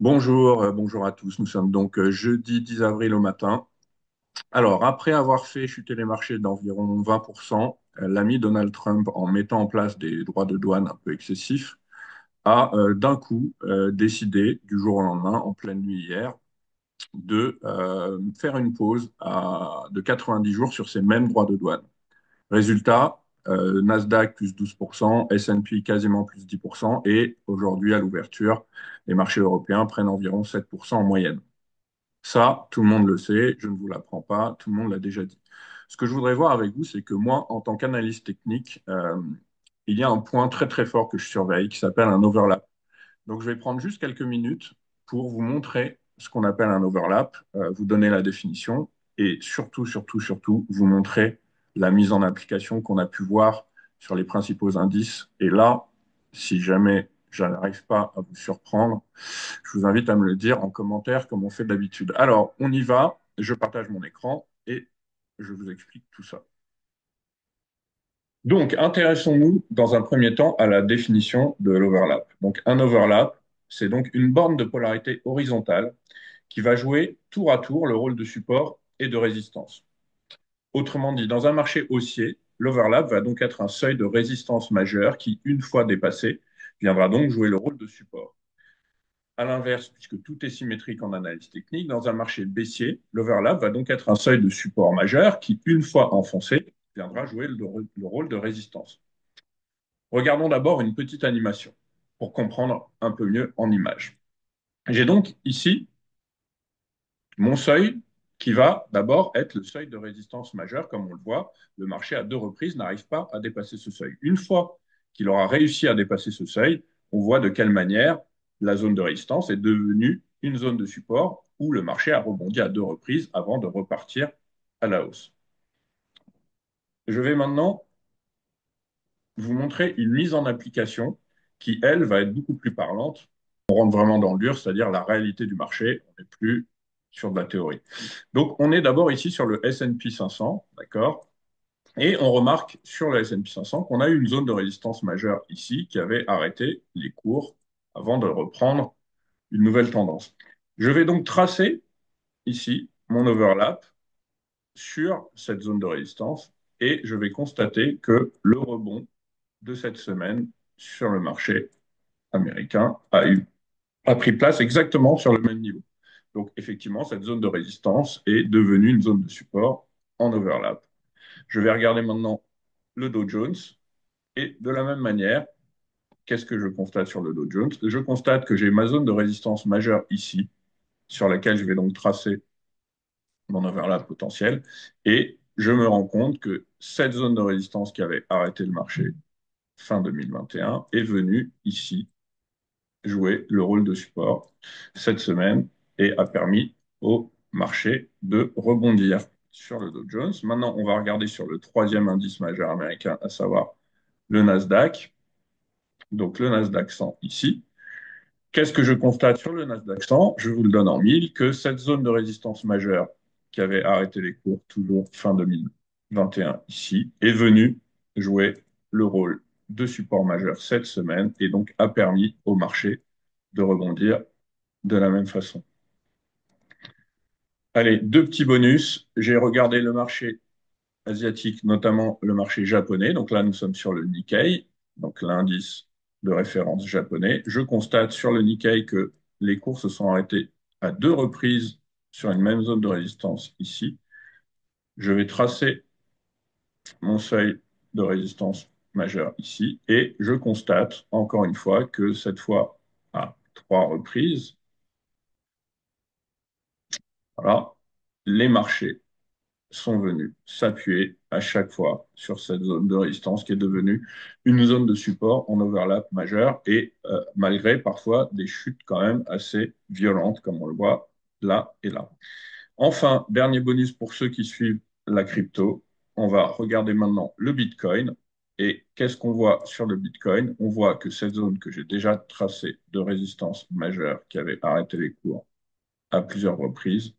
Bonjour à tous. Nous sommes donc jeudi 10 avril au matin. Alors, après avoir fait chuter les marchés d'environ 20%, l'ami Donald Trump, en mettant en place des droits de douane un peu excessifs, a d'un coup décidé, du jour au lendemain, en pleine nuit hier, de faire une pause de 90 jours sur ces mêmes droits de douane. Résultat, Nasdaq plus 12%, S&P quasiment plus 10%, et aujourd'hui, à l'ouverture, les marchés européens prennent environ 7% en moyenne. Ça, tout le monde le sait, je ne vous l'apprends pas, tout le monde l'a déjà dit. Ce que je voudrais voir avec vous, c'est que moi, en tant qu'analyste technique, il y a un point très très fort que je surveille qui s'appelle un overlap. Donc, je vais prendre juste quelques minutes pour vous montrer ce qu'on appelle un overlap, vous donner la définition et surtout, vous montrer la mise en application qu'on a pu voir sur les principaux indices. Et là, si jamais je n'arrive pas à vous surprendre, je vous invite à me le dire en commentaire comme on fait d'habitude. Alors, on y va, je partage mon écran et je vous explique tout ça. Donc, intéressons-nous dans un premier temps à la définition de l'overlap. Donc, un overlap, c'est donc une borne de polarité horizontale qui va jouer tour à tour le rôle de support et de résistance. Autrement dit, dans un marché haussier, l'overlap va donc être un seuil de résistance majeur qui, une fois dépassé, viendra donc jouer le rôle de support. À l'inverse, puisque tout est symétrique en analyse technique, dans un marché baissier, l'overlap va donc être un seuil de support majeur qui, une fois enfoncé, viendra jouer le rôle de résistance. Regardons d'abord une petite animation pour comprendre un peu mieux en image. J'ai donc ici mon seuil qui va d'abord être le seuil de résistance majeure. Comme on le voit, le marché à deux reprises n'arrive pas à dépasser ce seuil. Une fois qu'il aura réussi à dépasser ce seuil, on voit de quelle manière la zone de résistance est devenue une zone de support où le marché a rebondi à deux reprises avant de repartir à la hausse. Je vais maintenant vous montrer une mise en application qui, elle, va être beaucoup plus parlante. On rentre vraiment dans le dur, c'est-à-dire la réalité du marché. On n'est plus sur de la théorie. Donc, on est d'abord ici sur le S&P 500, d'accord? Et on remarque sur le S&P 500 qu'on a eu une zone de résistance majeure ici qui avait arrêté les cours avant de reprendre une nouvelle tendance. Je vais donc tracer ici mon overlap sur cette zone de résistance et je vais constater que le rebond de cette semaine sur le marché américain a pris place exactement sur le même niveau. Donc effectivement, cette zone de résistance est devenue une zone de support en overlap. Je vais regarder maintenant le Dow Jones et de la même manière, qu'est-ce que je constate sur le Dow Jones? Je constate que j'ai ma zone de résistance majeure ici, sur laquelle je vais donc tracer mon overlap potentiel, et je me rends compte que cette zone de résistance qui avait arrêté le marché fin 2021 est venue ici jouer le rôle de support cette semaine et a permis au marché de rebondir sur le Dow Jones. Maintenant, on va regarder sur le troisième indice majeur américain, à savoir le Nasdaq. Donc le Nasdaq 100 ici. Qu'est-ce que je constate sur le Nasdaq 100? Je vous le donne en mille, que cette zone de résistance majeure qui avait arrêté les cours toujours fin 2021 ici est venue jouer le rôle de support majeur cette semaine et donc a permis au marché de rebondir de la même façon. Allez, deux petits bonus. J'ai regardé le marché asiatique, notamment le marché japonais. Donc là, nous sommes sur le Nikkei, donc l'indice de référence japonais. Je constate sur le Nikkei que les cours se sont arrêtés à deux reprises sur une même zone de résistance ici. Je vais tracer mon seuil de résistance majeur ici et je constate encore une fois que cette fois à trois reprises, voilà, les marchés sont venus s'appuyer à chaque fois sur cette zone de résistance qui est devenue une zone de support en overlap majeur et malgré parfois des chutes quand même assez violentes comme on le voit là et là. Enfin, dernier bonus pour ceux qui suivent la crypto, on va regarder maintenant le Bitcoin. Et qu'est-ce qu'on voit sur le Bitcoin? On voit que cette zone que j'ai déjà tracée de résistance majeure qui avait arrêté les cours à plusieurs reprises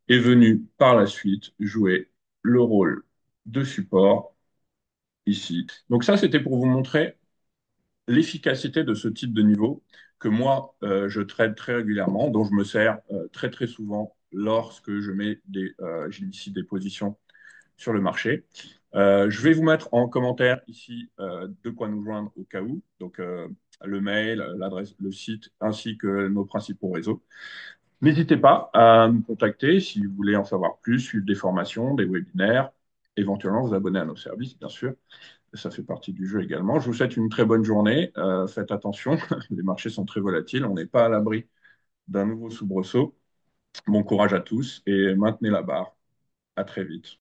est venu par la suite jouer le rôle de support ici. Donc ça, c'était pour vous montrer l'efficacité de ce type de niveau que moi, je trade très régulièrement, dont je me sers très très souvent lorsque j'initie des positions sur le marché. Je vais vous mettre en commentaire ici de quoi nous joindre au cas où, donc le mail, l'adresse, le site, ainsi que nos principaux réseaux. N'hésitez pas à nous contacter si vous voulez en savoir plus, suivre des formations, des webinaires, éventuellement vous abonner à nos services, bien sûr. Ça fait partie du jeu également. Je vous souhaite une très bonne journée. Faites attention, les marchés sont très volatiles. On n'est pas à l'abri d'un nouveau soubresaut. Bon courage à tous et maintenez la barre. À très vite.